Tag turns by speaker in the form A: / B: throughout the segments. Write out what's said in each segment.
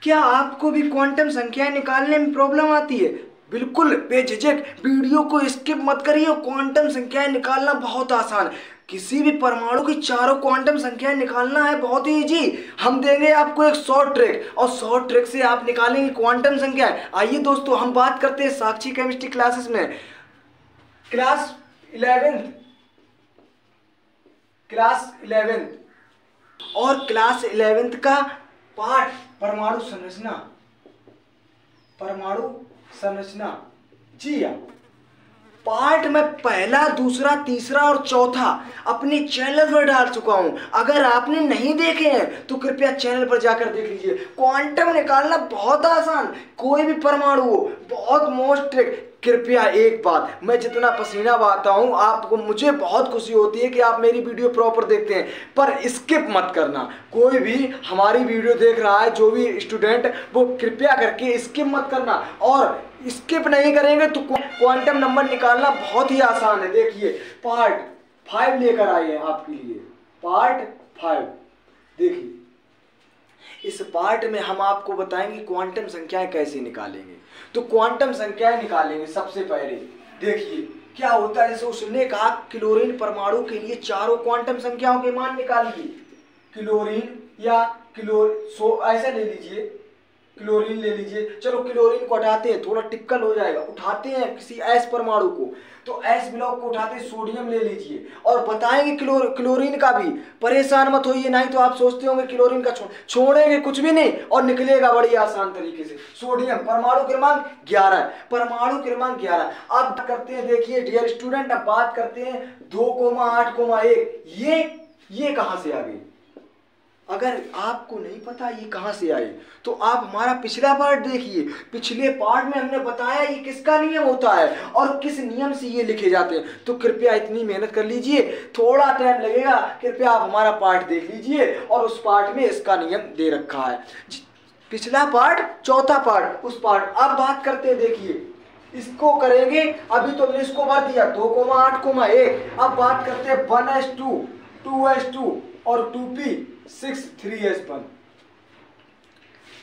A: क्या आपको भी क्वांटम संख्याएं निकालने में प्रॉब्लम आती है? बिल्कुल बेझिझक वीडियो को स्किप मत करिए। क्वांटम संख्याएं निकालना बहुत आसान है। किसी भी परमाणु की चारों क्वांटम संख्याएं निकालना है बहुत ही इजी। हम देंगे आपको एक शॉर्ट ट्रिक और शॉर्ट ट्रिक से आप निकालेंगे क्वांटम संख्याएं। आइए दोस्तों, हम बात करते हैं साक्षी केमिस्ट्री क्लासेस में क्लास 11th और क्लास 11th का पाठ परमाणु संरचना। जी हाँ, पार्ट में पहला, दूसरा, तीसरा और चौथा अपने चैनल पर डाल चुका हूं। अगर आपने नहीं देखे हैं तो कृपया चैनल पर जाकर देख लीजिए। क्वांटम निकालना बहुत आसान, कोई भी परमाणु हो, बहुत मोस्ट ट्रिक। कृपया एक बात, मैं जितना पसीना बहाता हूं आपको, मुझे बहुत खुशी होती है कि आप मेरी वीडियो प्रॉपर देखते हैं, पर स्किप मत करना। कोई भी हमारी वीडियो देख रहा है, जो भी स्टूडेंट, वो कृपया करके स्किप मत करना। और स्किप नहीं करेंगे तो क्वांटम नंबर निकालना बहुत ही आसान है। देखिए पार्ट 5 लेकर आए हैं आपके लिए, पार्ट 5। देखिए इस पार्ट में हम आपको बताएंगे क्वांटम संख्याएं कैसे निकालेंगे। तो क्वांटम संख्याएं निकालेंगे सबसे पहले। देखिए क्या होता है, जैसे उसने कहा क्लोरीन परमाणु के लिए चारों क्वांटम संख्याओं के मान निकालिए। क्लोरीन या ऐसा ले लीजिए, क्लोरीन ले लीजिए। चलो क्लोरीन को हटाते हैं, थोड़ा टिपिकल हो जाएगा। उठाते हैं किसी एस परमाणु को, तो एस ब्लॉक को उठाते हैं, सोडियम ले लीजिए और बताएंगे क्लोरीन का भी। परेशान मत होइए, नहीं तो आप सोचते होंगे क्लोरीन का छोड़ेंगे कुछ भी नहीं और निकलेगा बड़ी आसान तरीके से। सोडियम परमाणु क्रमांक 11, परमाणु क्रमांक 11। अब करते हैं, देखिए डियर स्टूडेंट, अब बात करते हैं 2,8,1। ये कहां से आ गई? अगर आपको नहीं पता ये कहां से आई तो आप हमारा पिछला पार्ट देखिए। पिछले पार्ट में हमने बताया ये किसका नियम होता है और किस नियम से ये लिखे जाते हैं। तो कृपया इतनी मेहनत कर लीजिए, थोड़ा टाइम लगेगा, कृपया आप हमारा पार्ट देख लीजिए और उस पार्ट में इसका नियम दे रखा है। पिछला पार्ट, चौथा पार्ट, उस पार्ट। अब बात करते हैं, देखिए इसको करेंगे। अभी तो मैंने इसको भर दिया 2,8,1। अब बात करते हैं 1s2, 2s2 और 2p6 3s1।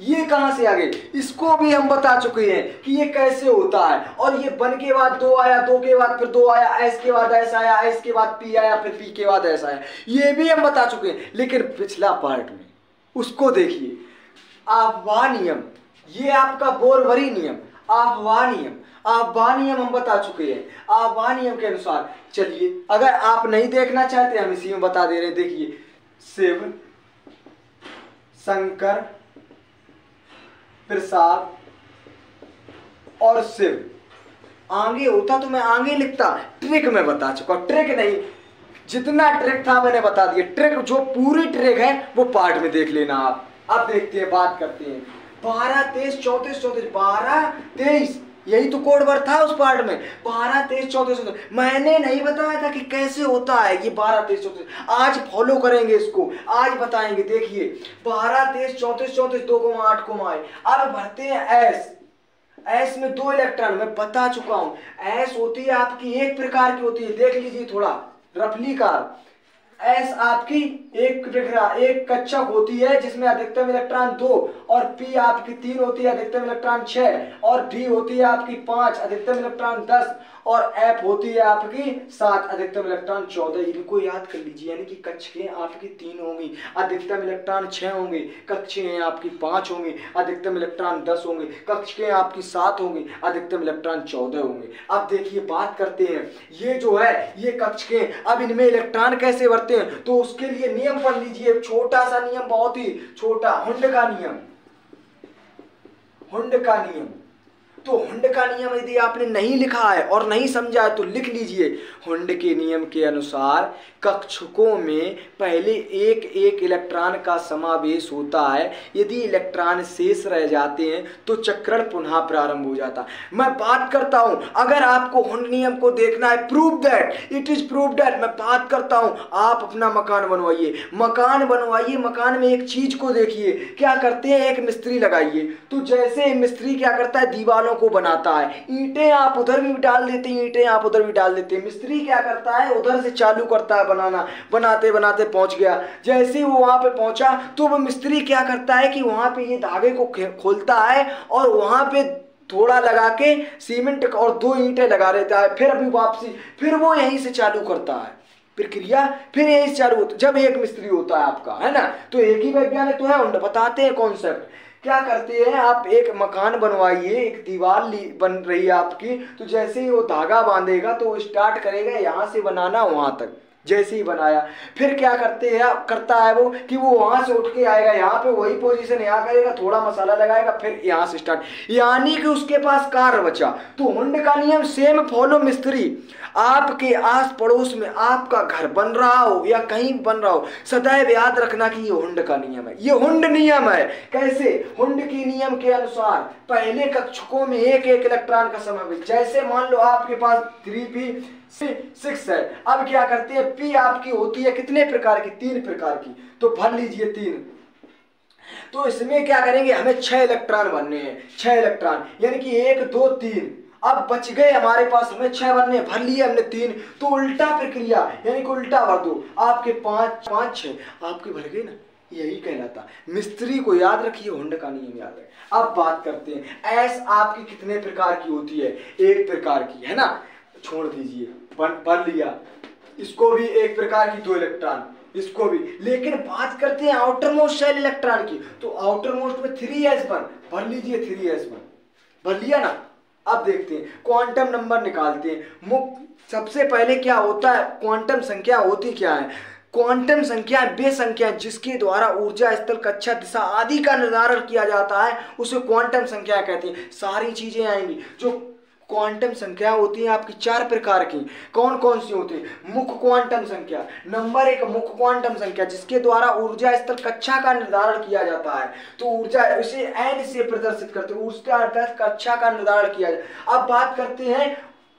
A: ये कहां से आ गए? इसको भी हम बता चुके हैं कि ये कैसे होता है। और ये 1 के बाद 2 आया, 2 के बाद फिर 2 आया, s के बाद s आया, s के बाद p आया, फिर p के बाद s आया। ये भी हम बता चुके हैं। लेकिन पिछला पार्ट में उसको देखिए, आफवा नियम, ये आपका बोरवरी नियम, आफवा नियम हम बता चुके हैं। आफवा नियम के अनुसार, चलिए अगर आप नहीं देखना चाहते हम इसी में बता दे रहे हैं। देखिए शिव, शंकर, प्रसाद और शिव। आगे होता तो मैं आगे लिखता, ट्रिक में बता चुका। ट्रिक नहीं, जितना ट्रिक था मैंने बता दिया। ट्रिक, जो पूरी ट्रिक है वो पार्ट में देख लेना आप। अब देखते हैं, बात करते हैं 12, 23, 34, 34, 12, 23, यही तो कोड वर्ड था उस पार्ट में। 12, 23, 34, 34। मैंने नहीं बताया था कि कैसे होता है ये 12, 23, 34। आज फॉलो करेंगे इसको, आज बताएंगे। देखिए 12, 23, 34, 34, 2,8,1। अब भरते हैं एस में 2 इलेक्ट्रॉन। मैं बता चुका हूं एस होती है आपकी एक प्रकार की होती है, देख लीजिए थोड़ा रफली कार। एस आपकी एक कक्षक होती है जिसमें अधिकतम इलेक्ट्रॉन 2 और पी आपकी 3 होती है, अधिकतम इलेक्ट्रॉन 6 और डी होती है आपकी 5, अधिकतम इलेक्ट्रॉन 10 और एफ होती है आपकी 7, अधिकतम इलेक्ट्रॉन 14। इनको याद कर लीजिए, यानी कि कक्षकें आपकी 3 होंगी, अधिकतम इलेक्ट्रॉन 6 होंगे, कक्षकें आपकी 5 होंगी, अधिकतम इलेक्ट्रॉन 10 होंगे, कक्षकें आपकी 7 होंगी, अधिकतम इलेक्ट्रॉन 14 होंगे। अब देखिए बात करते हैं, ये जो है ये कक्षकें, अब इनमें इलेक्ट्रॉन कैसे भरते हैं तो उसके लिए नियम पढ़ लीजिए। छोटा सा नियम, बहुत ही छोटा, हुंड का नियम। तो हुंड का नियम यदि आपने नहीं लिखा है और नहीं समझा है तो लिख लीजिए। हुंड के नियम के अनुसार कक्षकों में पहले एक एक इलेक्ट्रॉन का समावेश होता है। यदि इलेक्ट्रॉन शेष रह जाते हैं तो चक्रण पुनः प्रारंभ हो जाता है। मैं बात करता हूं, अगर आपको हुंड नियम को देखना है, prove that, it is prove that. मैं बात करता हूं, आप अपना मकान बनवाइए, मकान में एक चीज को देखिए, क्या करते हैं, एक मिस्त्री लगाइए। तो जैसे मिस्त्री क्या करता है, दीवारों को बनाता है। ईंटें आप उधर भी डाल देते हैं, ईंटें आप उधर भी डाल देते हैं। मिस्त्री क्या करता है, उधर से चालू करता है बनाना, बनाते बनाते पहुंच गया। जैसे ही वो वहां पे पहुंचा तो वो मिस्त्री क्या करता है कि वहां पे ये धागे को खोलता है और वहां पे थोड़ा लगा के सीमेंट और 2 ईंटें लगा देता है। फिर अभी वापसी, फिर वो यहीं से चालू करता है प्रक्रिया, फिर यही चालू होता। जब एक मिस्त्री होता है आपका, है ना, तो एक ही वैज्ञानिक तो है, उन्हें बताते हैं कॉन्सेप्ट। क्या करते हैं, आप एक मकान बनवाइए, एक दीवार बन रही है आपकी, तो जैसे ही वो धागा बांधेगा तो वो स्टार्ट करेगा यहाँ से बनाना वहां तक। जैसे ही बनाया फिर क्या करता है वो कि वो वहां से उठ के आएगा यहाँ पे, वही पोजीशन यहाँ करेगा, थोड़ा मसाला लगाएगा, फिर यहाँ से स्टार्ट, यानी कि उसके पास कार्य बचा। तो हुंड का नियम सेम फॉलो मिस्त्री। आपके आस पड़ोस में आपका घर बन रहा हो या कहीं बन रहा हो, सदैव याद रखना कि ये हुंड का नियम है, ये हुंड नियम है। कैसे? हुंड के नियम के अनुसार पहले कक्षकों में एक एक इलेक्ट्रॉन का समावेश। जैसे मान लो आपके पास 3p6 है, अब क्या करते हैं, p आपकी होती है कितने प्रकार की, 3 प्रकार की, तो भर लीजिए 3। तो इसमें क्या करेंगे, हमें 6 इलेक्ट्रॉन बनने हैं, 6 इलेक्ट्रॉन, यानी कि 1 2 3। अब बच गए हमारे पास, हमें 6 बनने, भर लिए हमने 3, तो उल्टा प्रक्रिया, यानी कि उल्टा भर दो। आपके 5 5 6 आपके भर गए ना, यही कहलाता। मिस्त्री को याद रखिए, हुंड का नियम याद है। अब बात करते हैं एस आपकी कितने प्रकार की होती है, 1 प्रकार की, है ना, छोड़ दीजिए, भर लिया। इसको भी 1 प्रकार की, 2 इलेक्ट्रॉन, इसको भी। लेकिन बात करते हैं आउटर मोस्ट शेल इलेक्ट्रॉन की, तो आउटर मोस्ट में 3s1, भर लीजिए 3s1, भर लिया ना। अब देखते हैं क्वांटम नंबर निकालते हैं। सबसे पहले क्या होता है, क्वांटम संख्या होती क्या है? क्वांटम संख्या वे संख्या जिसके द्वारा ऊर्जा, स्थल, कक्षा, दिशा आदि का निर्धारण किया जाता है, उसे क्वांटम संख्या कहते हैं। सारी चीजें आएंगी। जो क्वांटम संख्या होती है आपकी 4 प्रकार की, कौन कौन सी होती है? मुख्य क्वांटम संख्या, नंबर 1 मुख्य क्वांटम संख्या जिसके द्वारा ऊर्जा, स्थल, कक्षा का निर्धारण किया जाता है। तो ऊर्जा इसे एन से प्रदर्शित करते हैं, ऊर्जा, कक्षा का निर्धारण किया जाता है। अब बात करते हैं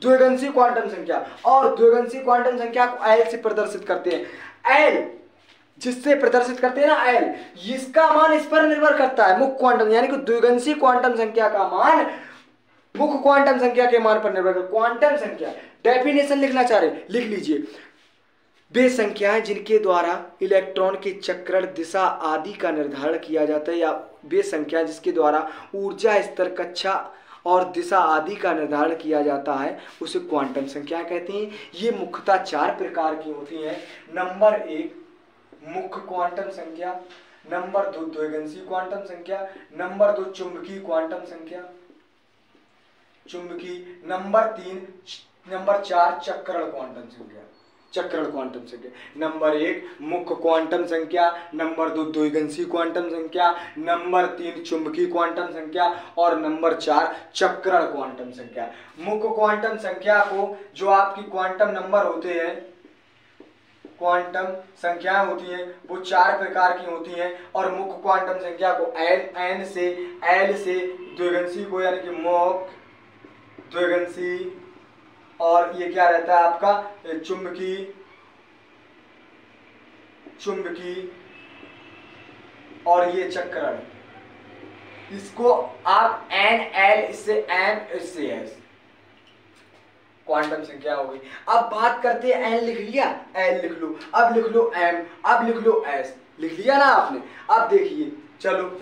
A: द्विगंशी क्वांटम संख्या, और द्विगंशी क्वांटम संख्या को एल से प्रदर्शित करते हैं। एल जिससे प्रदर्शित करते हैं ना, एल, इसका मान इस पर निर्भर करता है, मुख्य क्वांटम, यानी कि द्विगंशी क्वांटम संख्या का मान मुख्य क्वांटम संख्या के मान पर निर्भर करता है। क्वांटम संख्या डेफिनेशन लिखना चाह रहे, लिख लीजिए। वे संख्याएं जिनके द्वारा इलेक्ट्रॉन के चक्रण, दिशा आदि का निर्धारण किया जाता है, या वे संख्या जिसके द्वारा ऊर्जा, स्तर, कक्षा और दिशा आदि का निर्धारण किया जाता है, उसे क्वांटम संख्या कहते हैं। ये मुख्यतः 4 प्रकार की होती हैं। नंबर 1 मुख्य क्वांटम संख्या, नंबर 2 द्विगंशी क्वांटम संख्या, नंबर 2 चुंबकीय क्वांटम संख्या, चुंबकीय, नंबर 4 चक्रण क्वांटम संख्या, चक्रण क्वांटम संख्या। नंबर 1 मुख्य क्वांटम संख्या, नंबर 2 द्विगंशी क्वांटम संख्या, नंबर 3 चुंबकीय क्वांटम संख्या, और नंबर 4 चक्रण क्वांटम संख्या। मुख्य क्वांटम संख्या को, जो आपकी क्वांटम नंबर होते हैं, क्वांटम संख्याएं होती हैं, वो 4 प्रकार की होती हैं। और मुख्य क्वांटम संख्या को एल से द्विगंशी को, यानी कि मुख्य, द्विगंशी, और ये क्या रहता है आपका चुंबकीय और ये चक्रण, इसको आप एन एल, इससे एम, इससे एस, क्वांटम संख्या हो गई। अब बात करते हैं, एन लिख लिया, एल लिख लो, अब लिख लो एम, अब लिख लो एस, लिख लिया ना आपने। अब देखिए, चलो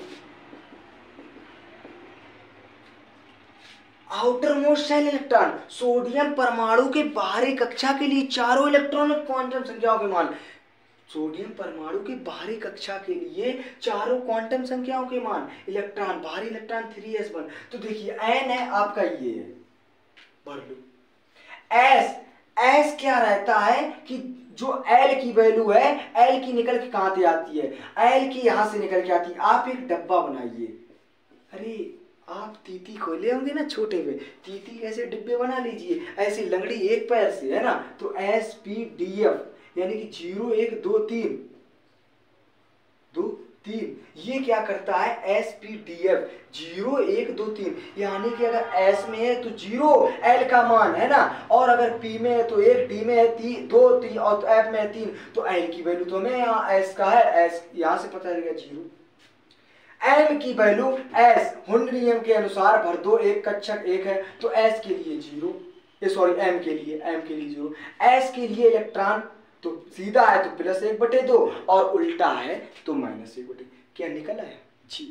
A: outermost shell electron, sodium परमाणु के बाहरी कक्षा के लिए चारों इलेक्ट्रॉनिक क्वांटम संख्याओं के मान, सोडियम परमाणु की बाहरी कक्षा के लिए चारों क्वांटम संख्याओं के मान, इलेक्ट्रॉन, बाहरी इलेक्ट्रॉन 3s1। तो देखिए एन है आपका, ये है, भर लो। एस क्या रहता है कि जो एल की वैल्यू है, एल की निकल के कहां से आती है, एल की यहां से निकल के आती है। आप एक डब्बा बनाइए, अरे आप तीती खोले होंगे ना छोटे पे, तीती कैसे डिब्बे बना लीजिए, ऐसी लंगड़ी एक पैर से, है ना। तो SPDF यानी कि 0 1 2 3 2 3, ये क्या करता है, SPDF 0 1 2 3, यानी कि अगर S में है तो 0 L का मान, है ना, और अगर P में है तो 1, D में है 2 3, और F में है 3, तो L की वैल्यू तो हमें यहाँ S का है, S यहाँ से पता चलेगा 0। एम की वैल्यू एस, हुंड नियम के अनुसार भर दो, एक कक्षक एक है तो एस के लिए 0, सॉरी एम के लिए 0, एस के लिए इलेक्ट्रॉन तो सीधा है तो +1/2 और उल्टा है तो -1/2। क्या निकला है जी,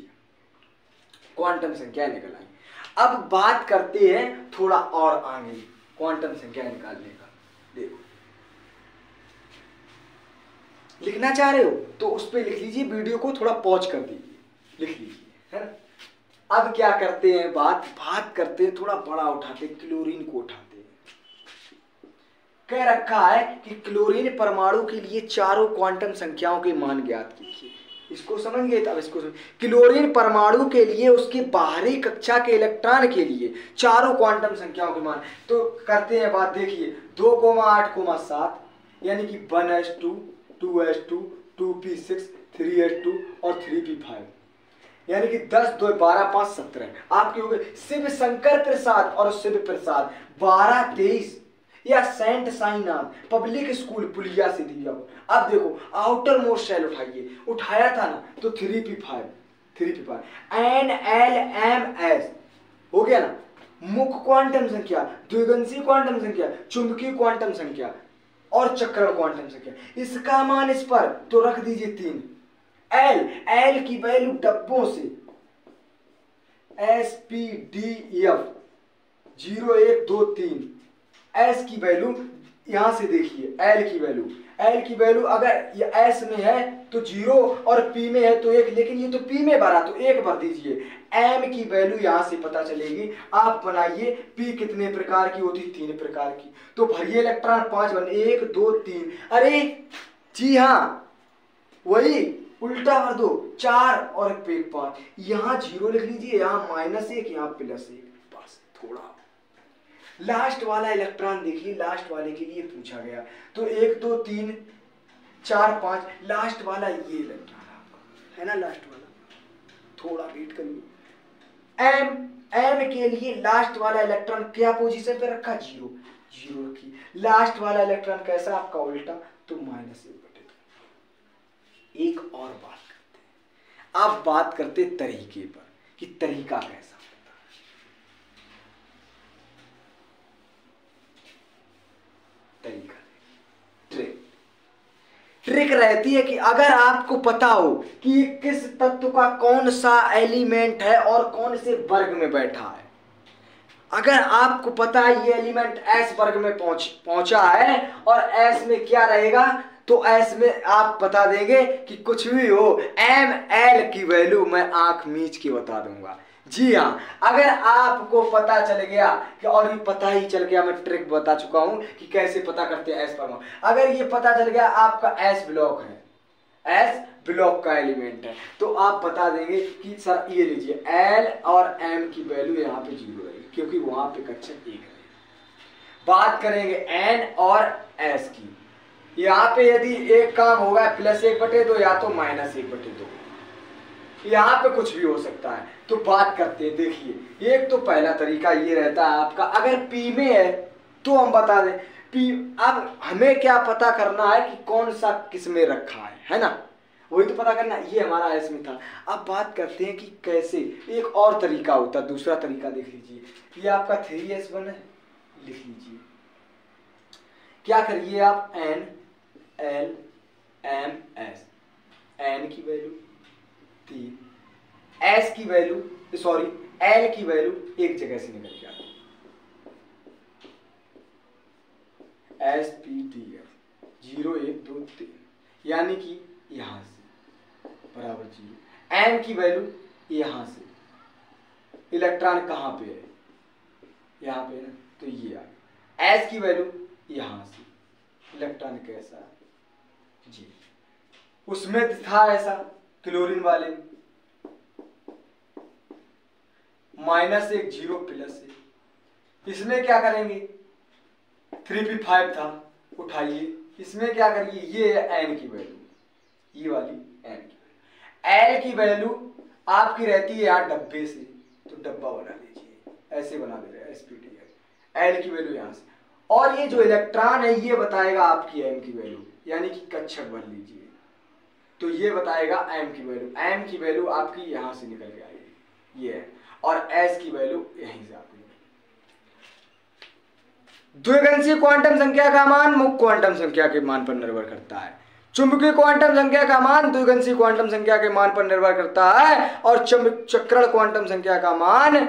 A: क्वांटम संख्या निकल आई। अब बात करते हैं थोड़ा और आगे क्वांटम संख्या निकालने का। देखो लिखना चाह रहे हो तो उस पर लिख लीजिए, वीडियो को थोड़ा पॉज कर दीजिए, लिख लीजिए, है ना। अब क्या करते हैं, बात करते हैं, थोड़ा बड़ा उठाते हैं, क्लोरीन को उठाते हैं। कह रखा है कि क्लोरीन परमाणु के लिए चारों क्वांटम संख्याओं के मान ज्ञात कीजिए। इसको समझ गए? तब इसको क्लोरीन परमाणु के लिए उसके बाहरी कक्षा के इलेक्ट्रॉन के लिए चारों क्वांटम संख्याओं के मान तो करते हैं बात। देखिए 2,8,7 यानी कि 1s2 2s2 2p6 3s2 और 3p5 यानी कि 10 2 12 5 17 आपके हो गए। शिव शंकर प्रसाद और शिव प्रसाद 12 23 या सेंट साइनाथ पब्लिक स्कूल पुलिया से दिया। अब देखो आउटर मोस्ट शेल उठाया था ना तो 3p5 NLMS हो गया ना। मुख्य क्वांटम संख्या, द्विगंशी क्वांटम संख्या, चुंबकीय क्वांटम संख्या और चक्रण क्वांटम संख्या। इसका मान इस पर तो रख दीजिए 3। L की वैल्यू डब्बों से SPDF 0 1 2 3। S की वैल्यू यहां से देखिए, L की वैल्यू अगर ये S में है तो 0 और P में है तो 1, लेकिन ये तो P में भरा तो 1 भर दीजिए। M की वैल्यू यहां से पता चलेगी। आप बनाइए P कितने प्रकार की होती, 3 प्रकार की, तो भरिए इलेक्ट्रॉन 5 बन 1 2 3। अरे जी हाँ वही उल्टा भर दो, 4 और 1 5। यहाँ 0 लिख लीजिए, यहाँ -1 यहाँ +1, बस थोड़ा। लास्ट वाला इलेक्ट्रॉन देखिए, लास्ट वाले के लिए पूछा गया तो 1 2 3 4 5 लास्ट वाला ये इलेक्ट्रॉन आपका है ना, लास्ट वाला। थोड़ा वेट करिए। एम के लिए लास्ट वाला इलेक्ट्रॉन क्या पोजीशन पे रखा, 0 रखी। लास्ट वाला इलेक्ट्रॉन कैसा आपका उल्टा तो -1/2। एक और बात करते हैं, अब बात करते तरीके पर कि तरीका कैसा होता है। तरीका ट्रिक रहती है कि अगर आपको पता हो कि किस तत्व का कौन सा एलिमेंट है और कौन से वर्ग में बैठा है, अगर आपको पता है ये एलिमेंट एस वर्ग में पहुंचा है और एस में क्या रहेगा तो एस में आप बता देंगे कि कुछ भी हो ML की वैल्यू मैं आंख मीच के बता दूंगा। जी हाँ, अगर आपको पता चल गया कि, और ये पता ही चल गया, मैं ट्रिक बता चुका हूं कि कैसे पता करते हैं एस परमाणु। अगर ये पता चल गया आपका एस ब्लॉक है, एस ब्लॉक का एलिमेंट है, तो आप बता देंगे कि सर ये लीजिए L और M की वैल्यू यहाँ पे 0 रहेगी क्योंकि वहां पे कक्षक 1 है। बात करेंगे N और S की, यहाँ पे यदि एक काम होगा +1/2 या तो -1/2, यहाँ पे कुछ भी हो सकता है। तो बात करते हैं, देखिए एक तो पहला तरीका ये रहता है आपका, अगर P में है तो हम बता दें P। अब हमें क्या पता करना है कि कौन सा किस में रखा है ना, वही तो पता करना। ये हमारा एस में था। अब बात करते हैं कि कैसे, एक और तरीका होता है, दूसरा तरीका देख लीजिए। ये आपका 3s1 है, लिख लीजिए। क्या करिए आप NLMS, N की वैल्यू 3, S की वैल्यू सॉरी L की वैल्यू एक जगह से निकल गया, SPDF 0 1 2 3 यानी कि यहां से बराबर 0। M की वैल्यू यहां से, इलेक्ट्रॉन कहां पे है, यहां पे है ना, तो ये आ गया। S की वैल्यू यहां से, इलेक्ट्रॉन कैसा जी, उसमें था ऐसा क्लोरीन वाले -1 0 +1। इसमें क्या करेंगे 3p5 था, उठाइए। इसमें क्या करिए, ये है N की वैल्यू, ये वाली N की वैल्यू। L की वैल्यू आपकी रहती है यार डब्बे से, तो डब्बा बना लीजिए, ऐसे बना दे रहे हैं SPDF। L की वैल्यू यहां से, और ये जो इलेक्ट्रॉन है ये बताएगा आपकी M की वैल्यू, यानी कि कक्षक भर लीजिए। तो ये बताएगा m की वैल्यू। m की वैल्यू आपकी यहां से निकल के आएगी, ये है, और s की वैल्यू यहीं से आपकी। द्विगंशीय क्वांटम संख्या का मान मुक्त क्वांटम संख्या के मान पर निर्भर करता है। चुंबकीय क्वांटम संख्या का मान द्विगंशीय क्वांटम संख्या के मान पर निर्भर करता है, और चक्रण क्वांटम संख्या का मान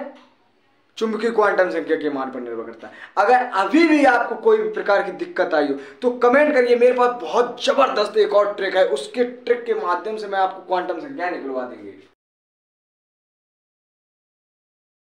A: चुंबकीय क्वांटम संख्या के मान पर निर्भर करता है। अगर अभी भी आपको कोई भी प्रकार की दिक्कत आई हो तो कमेंट करिए, मेरे पास बहुत जबरदस्त एक और ट्रिक है, उसके ट्रिक के माध्यम से मैं आपको क्वांटम संख्या निकलवा देंगे।